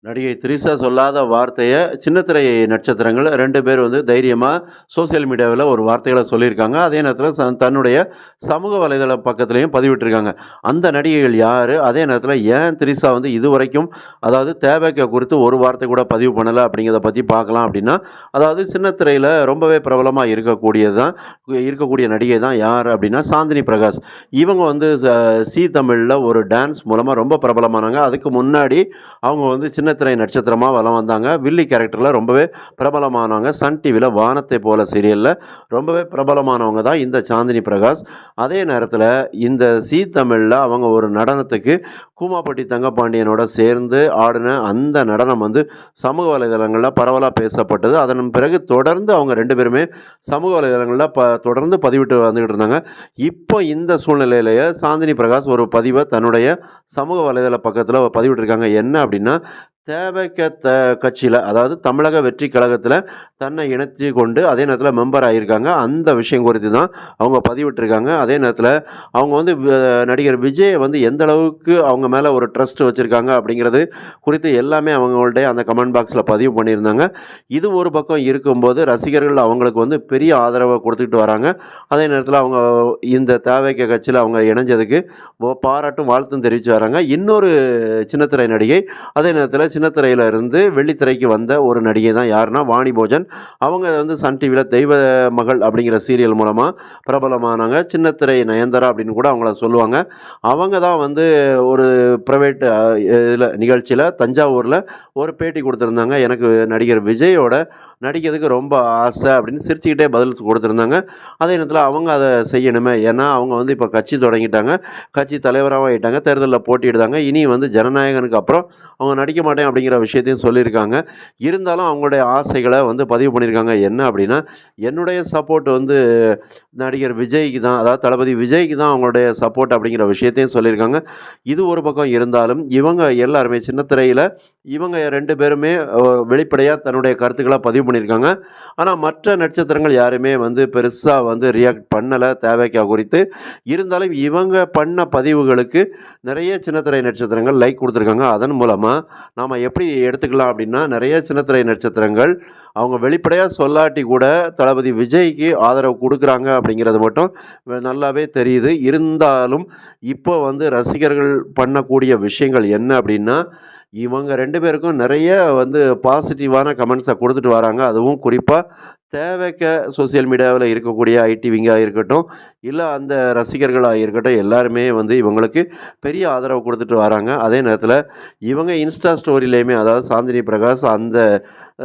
நடிகை திரிஷா சொல்லாத வார்த்தைய சின்ன திரை நட்சத்திரங்கள் 2 பேர் வந்து தைரியமா சோசியல் மீடியாவுல ஒரு வார்த்தைகள சொல்லியிருக்காங்க. அதே நேரத்தில தன்னுடைய சமூக வலைதள பக்கத்திலயும் பதிவிட்டிருக்காங்க. அந்த நடிகைகள் யாரு? அதே நேரத்தில ஏன் திரிஷா வந்து இதுவரைக்கும் அதாவது தேவைக்க குறித்து ஒரு வார்த்தை கூட பதிவு பண்ணல அப்படிங்கிறத பத்தி பார்க்கலாம் அப்படின்னா, அதாவது சின்ன திரையில ரொம்பவே பிரபலமா இருக்கக்கூடிய நடிகை தான் யார் அப்படின்னா, சாந்தினி பிரகாஷ். இவங்க வந்து ஜீ தமிழ்ல ஒரு டான்ஸ் மூலமா ரொம்ப பிரபலமானாங்க. அதுக்கு முன்னாடி அவங்க வந்து சின்ன திரை நட்சத்திரமா வலம் வந்தாங்க. வில்லி கேரக்டர்ல ரொம்பவே பிரபலமானவங்க. சன் டிவில வானத்தை போல சீரியல்ல ரொம்பவே பிரபலமானவங்க தான் இந்த சாந்தினி பிரகாஷ். அதே நேரத்தில இந்த ஜீ தமிழ்ல அவங்க ஒரு நடனத்துக்கு கூமாப்பட்டி தங்கப்பாண்டியனோட சேர்ந்து ஆடின அந்த நடனம் வந்து சமூக வலைதளங்கள்ல பரவலா பேசப்பட்டது. அதன் பிறகு தொடர்ந்து அவங்க 2 பேருமே சமூக வலைதளங்கள்ல தொடர்ந்து பதிவிட்டு வந்துகிட்டு இருந்தாங்க. இப்போ இந்த சூழ்நிலையிலேயே சாந்தினி பிரகாஷ் ஒரு பதிவ தன்னுடைய சமூக வலைதள பக்கத்தில பதிவிட்டிருக்காங்க. என்ன அப்படின்னா, தேவைக்க கட்சியில அதாவது தமிழக வெற்றி கழகத்தில தன்னை இணைச்சு கொண்டு அதே நேரத்தில மெம்பர் ஆகியிருக்காங்க. அந்த விஷயம் குறித்து தான் அவங்க பதிவிட்டிருக்காங்க. அதே நேரத்தில அவங்க வந்து நடிகர் விஜய வந்து எந்த அளவுக்கு அவங்க மேல ஒரு ட்ரஸ்ட் வச்சிருக்காங்க அப்படிங்கிறது குறித்து எல்லாமே அவங்களுடைய அந்த கமெண்ட் பாக்ஸ்ல பதிவு பண்ணியிருந்தாங்க. இது ஒரு பக்கம் இருக்கும்போது ரசிகர்கள் அவங்களுக்கு வந்து பெரிய ஆதரவ குடுத்துட்டு வராங்க. அதே நேரத்தில அவங்க இந்த தேவைக்க கட்சியில அவங்க இணைஞ்சதுக்கு பாராட்டும் வாழ்த்தும் தெரிவிச்சு வராங்க. இன்னொரு சின்னத்திரை நடிகை அதே நேரத்தில சின்னத்திரையில இருந்து வெள்ளித்திரைக்கு வந்த ஒரு நடிகை தான் யாருன்னா வாணி போஜன். அவங்க வந்து சன் டிவில தெய்வ மகள் அப்படிங்கிற சீரியல் மூலமா பிரபலமானாங்க. சின்னத்திரை நயன்தாரா அப்படின்னு கூட அவங்கள சொல்லுவாங்க. அவங்க தான் வந்து ஒரு பிரைவேட் நிகழ்ச்சியில தஞ்சாவூர்ல ஒரு பேட்டி குடுத்திருந்தாங்க. எனக்கு நடிகர் விஜயோட நடிக்கிறதுக்கு ரொம்ப ஆசை அப்படின்னு சிரிச்சுக்கிட்டே பதில் கொடுத்துருந்தாங்க. அதே நேரத்தில அவங்க அத செய்யணுமே. ஏன்னா அவங்க வந்து இப்போ கட்சி தொடங்கிட்டாங்க. கட்சி தலைவராவும் ஆயிட்டாங்க. தேர்தல்ல போட்டியிடுதாங்க. இனி வந்து ஜனநாயகனுக்கு அப்புறம் அவங்க நடிக்க மாட்டேன் அப்படிங்கிற விஷயத்தையும் சொல்லியிருக்காங்க. இருந்தாலும் அவங்களுடைய ஆசைகள வந்து பதிவு பண்ணியிருக்காங்க. என்ன அப்படின்னா, என்னுடைய சப்போர்ட் வந்து நடிகர் விஜய்க்கு தான். அதாவது தளபதி விஜய்க்கு தான் அவங்களுடைய சப்போர்ட் அப்படிங்கிற விஷயத்தையும் சொல்லியிருக்காங்க. இது ஒரு பக்கம் இருந்தாலும் இவங்க எல்லாருமே சின்ன திரையில இவங்க 2 பேருமே வெளிப்படையா தன்னுடைய கருத்துக்கள பதிவு பண்ணியிருக்காங்க. ஆனா மற்ற நட்சத்திரங்கள் யாருமே வந்து பெருசா வந்து ரியாக்ட் பண்ணல தேவைக்கா குறித்து. இருந்தாலும் இவங்க பண்ண பதிவுகளுக்கு நிறைய சின்னத்திரை நட்சத்திரங்கள் லைக் குடுத்துருக்காங்க. அதன் மூலமா நாம எப்படி எடுத்துக்கலாம் அப்படின்னா, நிறைய சின்னத்திரை நட்சத்திரங்கள் அவங்க வெளிப்படையா சொல்லாட்டி கூட தளபதி விஜய்க்கு ஆதரவு குடுக்குறாங்க அப்படிங்கிறது மட்டும் நல்லாவே தெரியுது. இருந்தாலும் இப்போ வந்து ரசிகர்கள் பண்ணக்கூடிய விஷயங்கள் என்ன அப்படின்னா, இவங்க 2 பேருக்கும் நிறைய வந்து பாசிட்டிவான கமெண்ட்ஸ குடுத்துட்டு வராங்க. அதுவும் குறிப்பா தேவைக்க சோசியல் மீடியாவுல இருக்கக்கூடிய ஐடிவிங்கா இருக்கட்டும், இல்ல அந்த ரசிகர்களா இருக்கட்டும், எல்லாருமே வந்து இவங்களுக்கு பெரிய ஆதரவு குடுத்துட்டு வராங்க. அதே நேரத்தில இவங்க இன்ஸ்டா ஸ்டோரிலயுமே அதாவது சாந்தினி பிரகாஷ் அந்த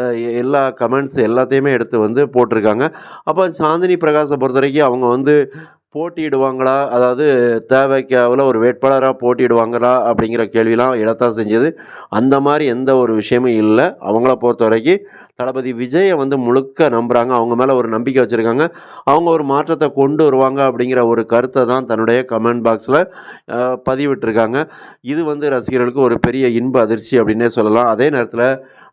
அ எல்லா கமெண்ட்ஸ் எல்லாத்தையுமே எடுத்து வந்து போட்டிருக்காங்க. அப்ப சாந்தினி பிரகாஷ பொறுத்தவரைக்கும் அவங்க வந்து போட்டியிடுவாங்களா? அதாவது தேவைக்காவுல ஒரு வேட்பாளரா போட்டியிடுவாங்களா? அப்படிங்கிற கேள்விலாம் எழத்தான் செஞ்சது. அந்த மாரி எந்த ஒரு விஷயமும் இல்ல. அவங்கள பொறுத்தவரைக்கும் தளபதி விஜய வந்து முழுக்க நம்புறாங்க. அவங்க மேல ஒரு நம்பிக்கை வச்சிருக்காங்க. அவங்க ஒரு மாற்றத்த கொண்டு வருவாங்க அப்படிங்கிற ஒரு கருத்த தான் தன்னுடைய கமெண்ட் பாக்ஸ்ல அ பதிவிட்டிருக்காங்க. இது வந்து ரசிகர்களுக்கு ஒரு பெரிய இன்ப அதிர்ச்சி அப்படின்னே சொல்லலாம். அதே நேரத்தில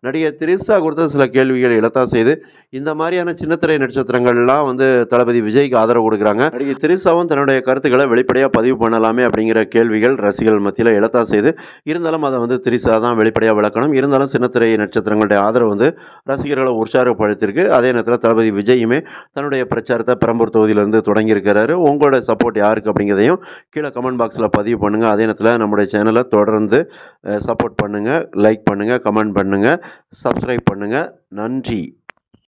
நடிகை திரிஷா குறித்த சில கேள்விகள் எழத்தான் செய்யுது. இந்த மாரியான சின்னத்திரை நட்சத்திரங்கள்லாம் வந்து தளபதி விஜய்க்கு ஆதரவு குடுக்குறாங்க. நடிகை திரிஷாவும் தன்னுடைய கருத்துக்கள வெளிப்படையா பதிவு பண்ணலாமே அப்படிங்கிற கேள்விகள் ரசிகர்கள் மத்தியில எழத்தான் செய்யுது. இருந்தாலும் அத வந்து திரிஷா தான் வெளிப்படையா விளக்கணும். இருந்தாலும் சின்னத்திரை நட்சத்திரங்களுடைய ஆதரவு வந்து ரசிகர்கள உற்சாகப்படுத்தியிருக்கு. அதே நேரத்தில தளபதி விஜயுமே தன்னுடைய பிரச்சாரத்த பெரம்பூர் தொகுதியிலிருந்து தொடங்கியிருக்கிறாரு. உங்களோட சப்போர்ட் யாருக்கு அப்படிங்கிறதையும் கீழ கமெண்ட் பாக்ஸ்ல பதிவு பண்ணுங்க. அதே நேரத்தில நம்முடைய சேனல தொடர்ந்து சப்போர்ட் பண்ணுங்க, லைக் பண்ணுங்க, கமெண்ட் பண்ணுங்க, சப்ஸ்கிரைப் பண்ணுங்க. நன்றி.